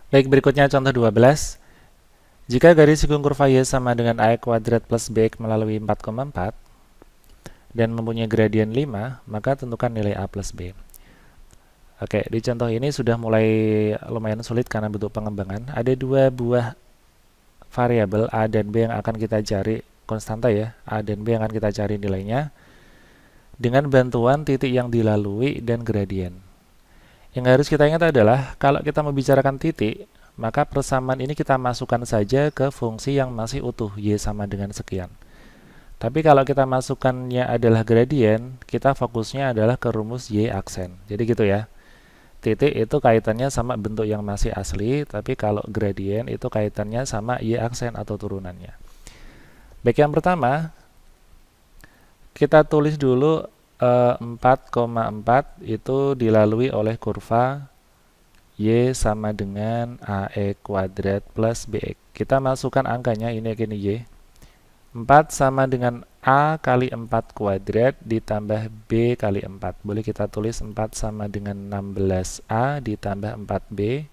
Baik, berikutnya contoh 12. Jika garis singgung kurva Y sama dengan AX kuadrat plus BX melalui 4,4 dan mempunyai gradien 5, maka tentukan nilai A plus B. Oke, di contoh ini sudah mulai lumayan sulit karena bentuk pengembangan. Ada dua buah variabel A dan B yang akan kita cari konstanta ya. A dan B yang akan kita cari nilainya dengan bantuan titik yang dilalui dan gradien. Yang harus kita ingat adalah kalau kita membicarakan titik, maka persamaan ini kita masukkan saja ke fungsi yang masih utuh, Y sama dengan sekian. Tapi kalau kita masukkannya adalah gradien, kita fokusnya adalah ke rumus Y aksen. Jadi gitu ya. Titik itu kaitannya sama bentuk yang masih asli, tapi kalau gradien itu kaitannya sama Y aksen atau turunannya. Baik, yang pertama, kita tulis dulu 4,4 itu dilalui oleh kurva Y sama dengan AX kuadrat plus BX. Kita masukkan angkanya, ini Y. 4 sama dengan A kali 4 kuadrat ditambah B kali 4. Boleh kita tulis 4 sama dengan 16A ditambah 4B.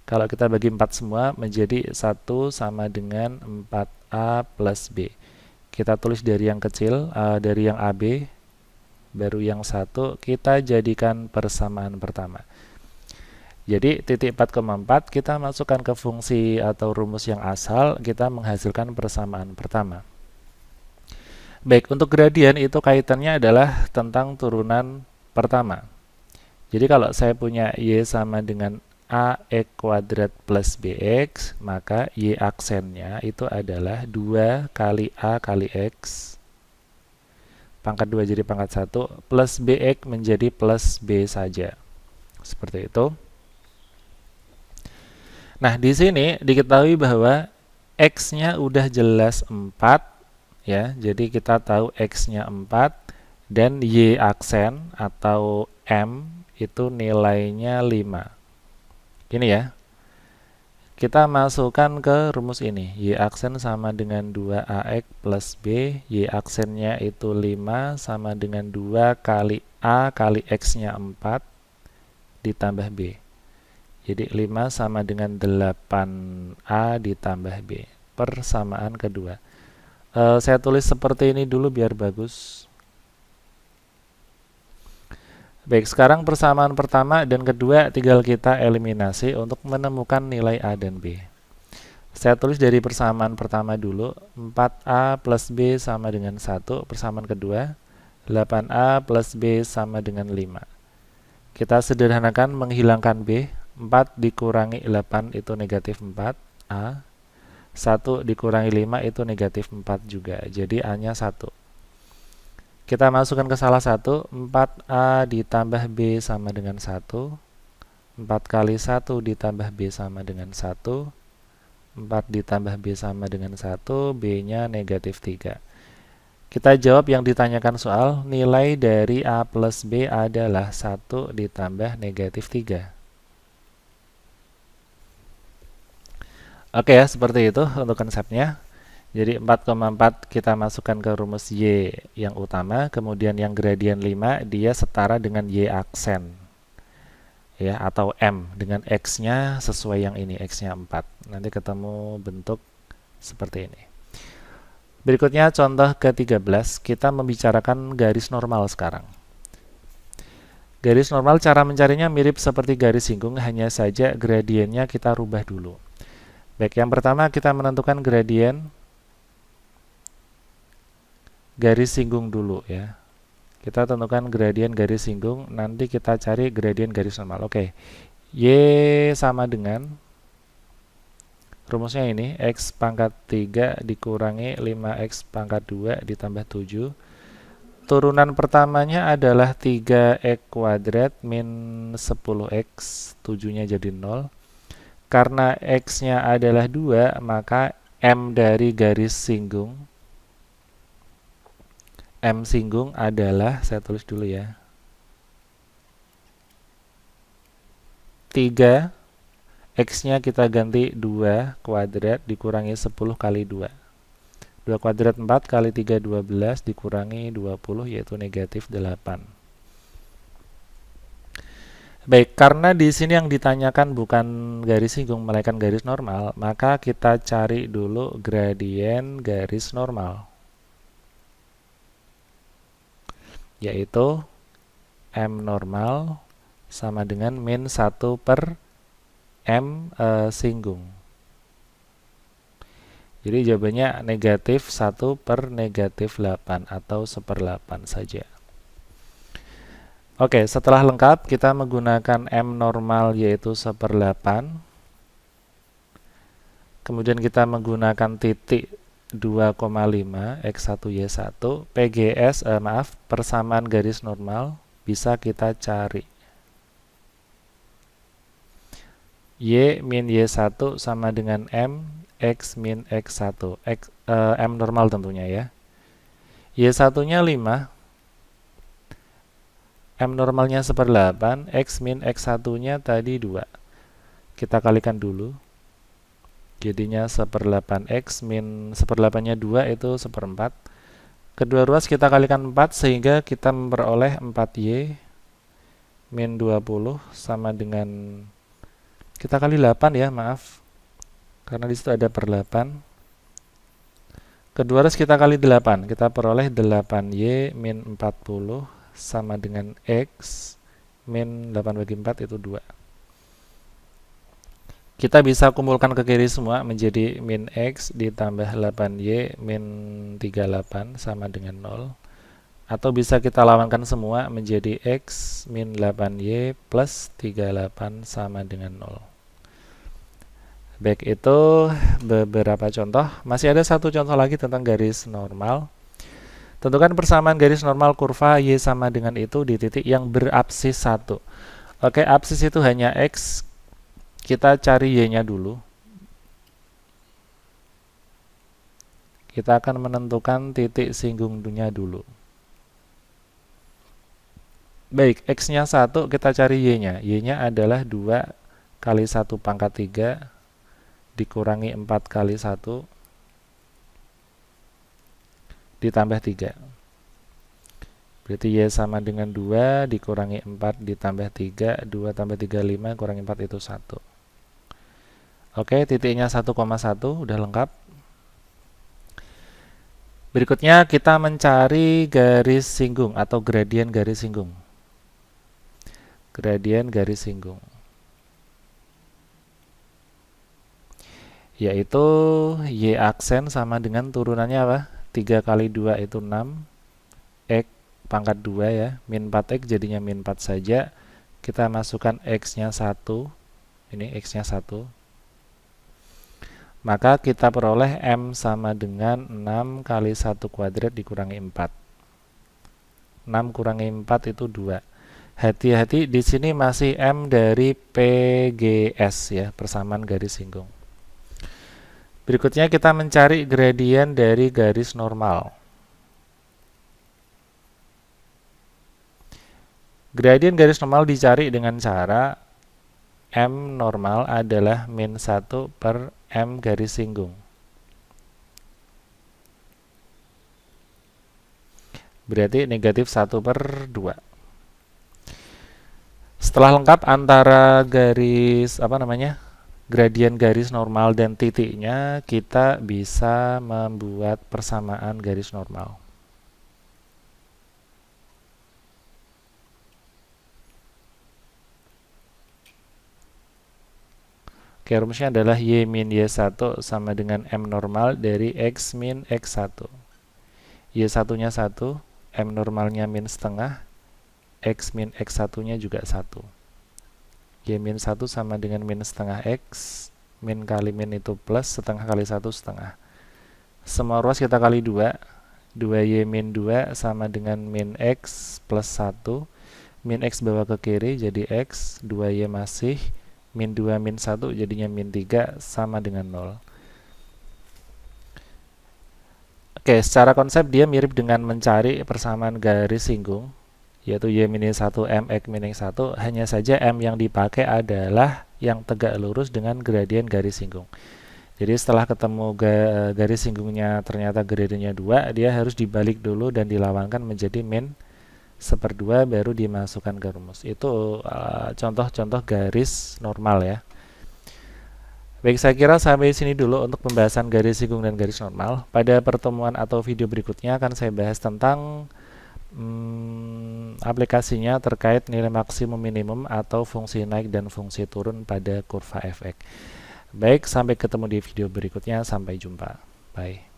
Kalau kita bagi 4 semua menjadi 1 sama dengan 4A plus B. Kita tulis dari yang kecil, dari yang AB, baru yang 1, kita jadikan persamaan pertama. Jadi titik 4,4 kita masukkan ke fungsi atau rumus yang asal, kita menghasilkan persamaan pertama. Baik, untuk gradien itu kaitannya adalah tentang turunan pertama. Jadi kalau saya punya Y sama dengan AX kuadrat plus BX, maka Y aksennya itu adalah 2 kali A kali X, pangkat 2 jadi pangkat 1, plus BX menjadi plus B saja. Seperti itu. Nah, di sini diketahui bahwa X-nya udah jelas 4, ya. Jadi kita tahu X-nya 4 dan Y aksen atau M itu nilainya 5. Ini ya. Kita masukkan ke rumus ini. Y aksen sama dengan 2AX plus B. Y aksennya itu 5 sama dengan 2 kali A kali X-nya 4 ditambah B. Jadi 5 sama dengan 8A ditambah B. Persamaan kedua. Saya tulis seperti ini dulu biar bagus. Baik, sekarang persamaan pertama dan kedua tinggal kita eliminasi untuk menemukan nilai A dan B. Saya tulis dari persamaan pertama dulu. 4A plus B sama dengan 1. Persamaan kedua. 8A plus B sama dengan 5. Kita sederhanakan menghilangkan B. 4 dikurangi 8 itu negatif 4A. 1 dikurangi 5 itu negatif 4 juga. Jadi A-nya 1. Kita masukkan ke salah satu. 4A ditambah B sama dengan 1. 4 kali 1 ditambah B sama dengan 1. 4 ditambah B sama dengan 1. B-nya negatif 3. Kita jawab yang ditanyakan soal. Nilai dari A plus B adalah 1 ditambah negatif 3. Oke ya, seperti itu untuk konsepnya. Jadi 4,4 kita masukkan ke rumus Y yang utama, kemudian yang gradien 5 dia setara dengan Y aksen. Ya, atau M dengan X-nya sesuai yang ini, X-nya 4. Nanti ketemu bentuk seperti ini. Berikutnya contoh ke-13, kita membicarakan garis normal sekarang. Garis normal cara mencarinya mirip seperti garis singgung, hanya saja gradiennya kita rubah dulu. Baik, yang pertama kita menentukan gradien garis singgung dulu ya. Kita tentukan gradien garis singgung, nanti kita cari gradien garis normal. Oke. Y sama dengan rumusnya ini, X pangkat 3 dikurangi 5X pangkat 2 ditambah 7. Turunan pertamanya adalah 3X kuadrat min 10X, 7-nya jadi 0. Karena X-nya adalah 2, maka M dari garis singgung, M singgung adalah, saya tulis dulu ya, 3, X-nya kita ganti 2 kuadrat dikurangi 10 kali 2. 2 kuadrat 4 kali 3 12 dikurangi 20 yaitu negatif 8. Baik, karena di sini yang ditanyakan bukan garis singgung melainkan garis normal, maka kita cari dulu gradien garis normal, yaitu M normal sama dengan min 1 per M singgung. Jadi jawabannya negatif 1 per negatif 8 atau 1/8 saja. Oke, setelah lengkap kita menggunakan M normal yaitu 1/8. Kemudian kita menggunakan titik 2,5 X1 Y1 PGS persamaan garis normal bisa kita cari. Y min Y1 sama dengan M X min X1 M normal tentunya ya. Y1 nya 5, M normalnya 1/8, X min X1 nya tadi 2. Kita kalikan dulu, jadinya 1/8 X min 1/8 nya 2 itu 1/4. Kedua ruas kita kalikan 4 sehingga kita memperoleh 4Y min 20 sama dengan, kita kali 8 ya, maaf, karena disitu ada per 8. Kedua ruas kita kali 8, kita peroleh 8Y min 40 sama dengan X min 8 bagi 4 itu 2. Kita bisa kumpulkan ke kiri semua menjadi min X ditambah 8Y min 38 sama dengan 0. Atau bisa kita lawankan semua menjadi X min 8Y plus 38 sama dengan 0. Baik, itu beberapa contoh. Masih ada satu contoh lagi tentang garis normal. Tentukan persamaan garis normal kurva Y sama dengan itu di titik yang berabsis 1. Oke, absis itu hanya X. Kita cari Y-nya dulu. Kita akan menentukan titik singgungnya dulu. Baik, X-nya 1, kita cari Y-nya. Y-nya adalah 2 kali 1 pangkat 3 dikurangi 4 kali 1 ditambah 3. Berarti Y sama dengan 2 dikurangi 4 ditambah 3. 2 tambah 3, 5, kurangi 4 itu 1. Oke, titiknya 1,1 udah lengkap. Berikutnya kita mencari garis singgung atau gradien garis singgung. Gradien garis singgung, yaitu Y aksen sama dengan turunannya apa? 3 kali 2 itu 6, X pangkat 2 ya, min 4X jadinya min 4 saja. Kita masukkan X-nya 1, ini X-nya 1. Maka kita peroleh M sama dengan 6 kali 1 kuadrat dikurangi 4. 6 kurangi 4 itu 2. Hati-hati, di sini masih M dari PGS ya, persamaan garis singgung. Berikutnya kita mencari gradien dari garis normal. Gradien garis normal dicari dengan cara M normal adalah min 1 per M garis singgung. Berarti negatif 1 per 2. Setelah lengkap antara garis gradien garis normal dan titiknya, kita bisa membuat persamaan garis normal. Oke, rumusnya adalah Y min Y1 sama dengan M normal dari X min X1. Y1 nya 1, M normalnya min setengah, X min X1 nya juga 1. Y min 1 sama dengan min setengah X, min kali min itu plus, setengah kali 1 setengah. Semua ruas kita kali 2, 2Y min 2 sama dengan min X plus 1, min X bawa ke kiri jadi X, 2Y masih, min 2 min 1 jadinya min 3 sama dengan 0. Oke, secara konsep dia mirip dengan mencari persamaan garis singgung, yaitu Y min 1 M X min X1, hanya saja M yang dipakai adalah yang tegak lurus dengan gradien garis singgung. Jadi setelah ketemu garis singgungnya ternyata gradenya 2, dia harus dibalik dulu dan dilawankan menjadi min 1/2 baru dimasukkan ke rumus. Itu contoh-contoh garis normal ya. Baik, saya kira sampai sini dulu untuk pembahasan garis singgung dan garis normal. Pada pertemuan atau video berikutnya akan saya bahas tentang aplikasinya terkait nilai maksimum minimum atau fungsi naik dan fungsi turun pada kurva fx. Baik, sampai ketemu di video berikutnya. Sampai jumpa. Bye.